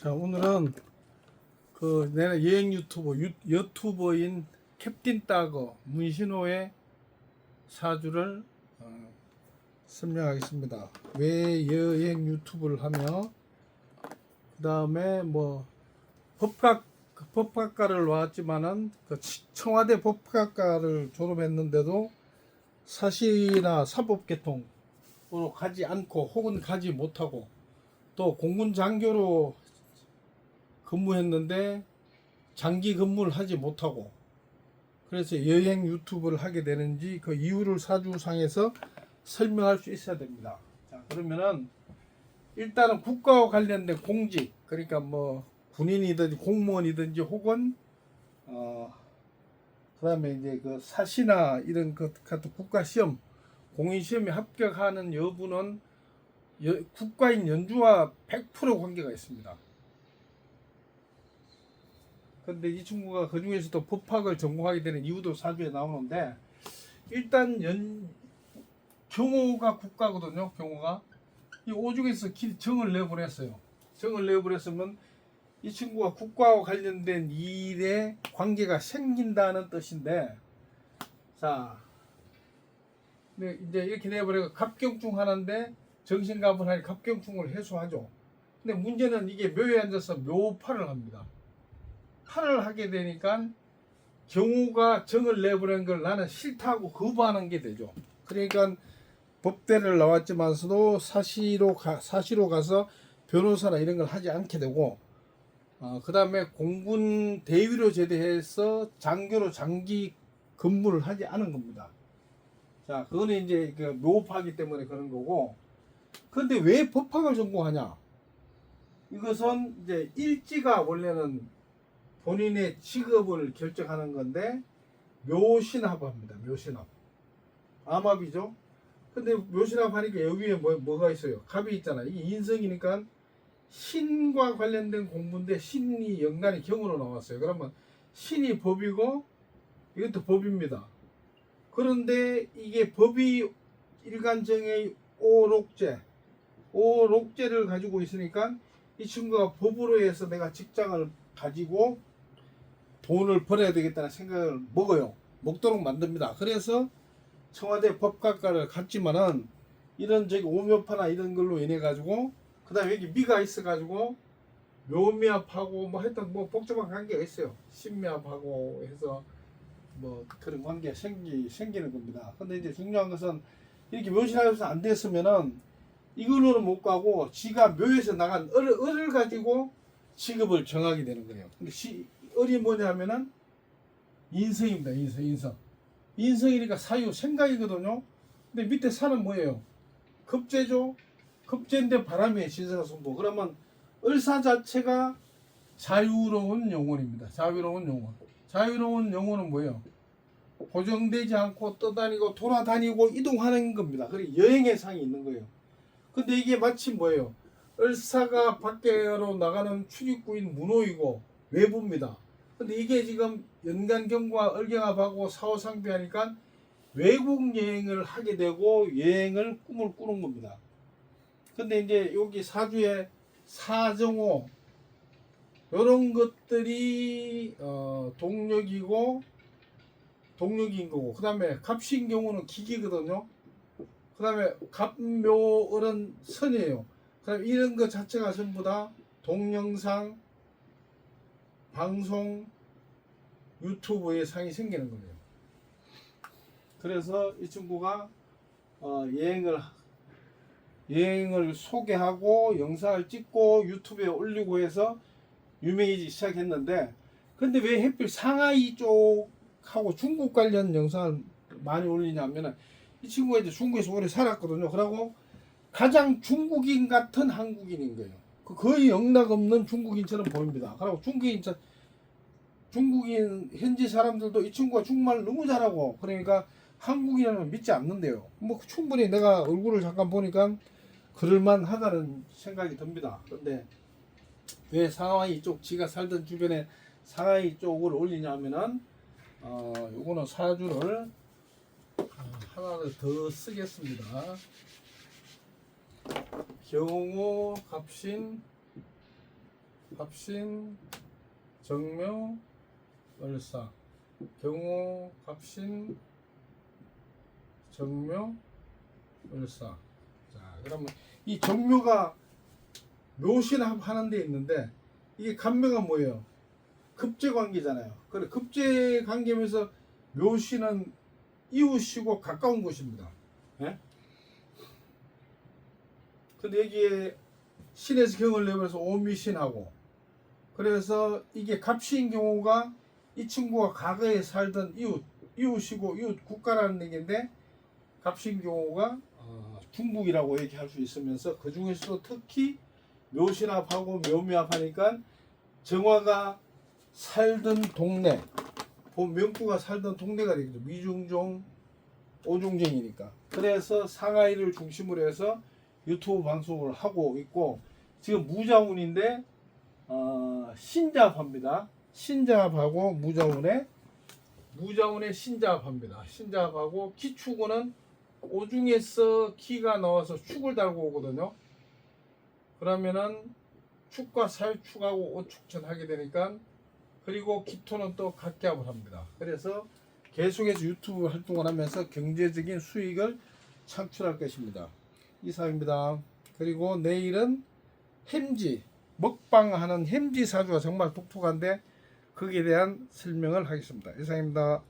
자, 오늘은 그 내가 여행 유튜버인 캡틴 따거 문신호의 사주를 설명하겠습니다. 왜 여행 유튜브를 하며 그 다음에 뭐 법학과를 나왔지만은 그 청와대 법학과를 졸업했는데도 사시나 사법계통으로 가지 않고 혹은 가지 못하고 또 공군 장교로 근무했는데 장기 근무를 하지 못하고 그래서 여행 유튜브를 하게 되는지 그 이유를 사주상에서 설명할 수 있어야 됩니다. 자, 그러면은 일단은 국가와 관련된 공직, 그러니까 뭐 군인이든지 공무원이든지 혹은 그다음에 이제 그 사시나 이런 것 같은 국가 시험, 공인 시험에 합격하는 여부는 국가인 연주와 100% 관계가 있습니다. 근데 이 친구가 그 중에서도 법학을 전공하게 되는 이유도 사주에 나오는데, 일단 경호가 국가거든요. 경호가 이 오중에서 정을 내보냈어요. 정을 내보냈으면 이 친구가 국가와 관련된 일에 관계가 생긴다는 뜻인데, 자, 네, 이제 이렇게 내버려 갑경충 하는데 정신갑을 하니 갑경충을 해소하죠. 근데 문제는 이게 묘에 앉아서 묘파를 합니다. 팔을 하게 되니까 경우가 정을 내보낸 걸 나는 싫다고 거부하는 게 되죠. 그러니까 법대를 나왔지만서도 사시로 가서 변호사나 이런 걸 하지 않게 되고, 그 다음에 공군 대위로 제대해서 장교로 장기 근무를 하지 않은 겁니다. 자, 그거는 이제 그 묘파기 때문에 그런 거고. 그런데 왜 법학을 전공하냐? 이것은 이제 일지가 원래는 본인의 직업을 결정하는 건데 묘신합합니다. 묘신합. 암합이죠. 근데 묘신합 하니까 여기에 뭐가 있어요? 갑이 있잖아. 이게 인성이니까 신과 관련된 공부인데 신이 연간이 경으로 나왔어요. 그러면 신이 법이고 이것도 법입니다. 그런데 이게 법이 일간정의 오록제를 가지고 있으니까 이 친구가 법으로 해서 내가 직장을 가지고 돈을 벌어야 되겠다는 생각을 먹도록 만듭니다. 그래서 청와대 법학과를 갔지만은 이런 저기 오묘파나 이런 걸로 인해 가지고, 그 다음에 여기 미가 있어 가지고 묘미합하고 뭐 하여튼 뭐 복잡한 관계가 있어요. 신미합하고 해서 뭐 그런 관계가 생기는 겁니다. 근데 이제 중요한 것은 이렇게 묘신합에서 안 됐으면은 이걸로는 못 가고 지가 묘에서 나간 을을 가지고 직업을 정하게 되는 거예요. 근데 을이 뭐냐면은 인성입니다. 인성이니까 사유 생각이거든요. 근데 밑에 산은 뭐예요? 급제죠. 급제인데 바람의 신사순보. 그러면 을사 자체가 자유로운 영혼입니다. 자유로운 영혼은 뭐예요? 고정되지 않고 떠다니고 돌아다니고 이동하는 겁니다. 그리고 여행의 상이 있는 거예요. 근데 이게 마치 뭐예요? 을사가 밖으로 나가는 출입구인 문호이고 외부입니다. 근데 이게 지금 연간경과 을경합하고 사후상비하니까 외국 여행을 하게 되고 여행을 꿈을 꾸는 겁니다. 근데 이제 여기 사주에 사정호 이런 것들이 동력인 거고, 그 다음에 갑신 경우는 기기거든요. 그 다음에 갑묘을은 선이에요. 그 다음에 이런 것 자체가 전부 다 동영상, 방송, 유튜브에 상이 생기는 거예요. 그래서 이 친구가 여행을 소개하고 영상을 찍고 유튜브에 올리고 해서 유명해지기 시작했는데, 근데 왜 하필 상하이 쪽하고 중국 관련 영상을 많이 올리냐면은 이 친구가 이제 중국에서 오래 살았거든요. 그러고 가장 중국인 같은 한국인인 거예요. 거의 영락없는 중국인처럼 보입니다. 그리고 중국인 현지 사람들도 이 친구가 중국말을 너무 잘하고 그러니까 한국인은 믿지 않는데요. 뭐 충분히 내가 얼굴을 잠깐 보니까 그럴만 하다는 생각이 듭니다. 그런데 왜 상하이 쪽 지가 살던 주변에 상하이 쪽을 올리냐면은 요거는 사주를 하나를 더 쓰겠습니다. 경호 갑신 갑신, 정묘, 을사. 경호, 갑신, 정묘, 을사. 자, 그러면 이 정묘가 묘신합 하는 데 있는데 이게 간묘가 뭐예요? 급제관계잖아요. 그래, 급제관계면서 묘신은 이웃이고 가까운 곳입니다. 예? 근데 여기에 신에서 경을 내면서 오미신하고, 그래서 이게 갑시인 경우가 이 친구가 과거에 살던 이웃이고 이웃 국가라는 얘기인데, 갑시인 경우가 중국이라고 얘기할 수 있으면서 그 중에서도 특히 묘신합하고 묘미합하니까 정화가 살던 동네, 명구가 살던 동네가 되겠죠. 미중종, 오중쟁이니까. 그래서 상하이를 중심으로 해서 유튜브 방송을 하고 있고, 지금 무자운인데 신자합합니다. 신자합하고 무자운의 신자합합니다. 신자합하고 기축은 오중에서 기가 나와서 축을 달고 오거든요. 그러면은 축과 살축하고 오축천 하게 되니까, 그리고 기토는 또 각기합을 합니다. 그래서 계속해서 유튜브 활동을 하면서 경제적인 수익을 창출할 것입니다. 이상입니다. 그리고 내일은 햄지, 먹방하는 햄지 사주가 정말 독특한데 거기에 대한 설명을 하겠습니다. 이상입니다.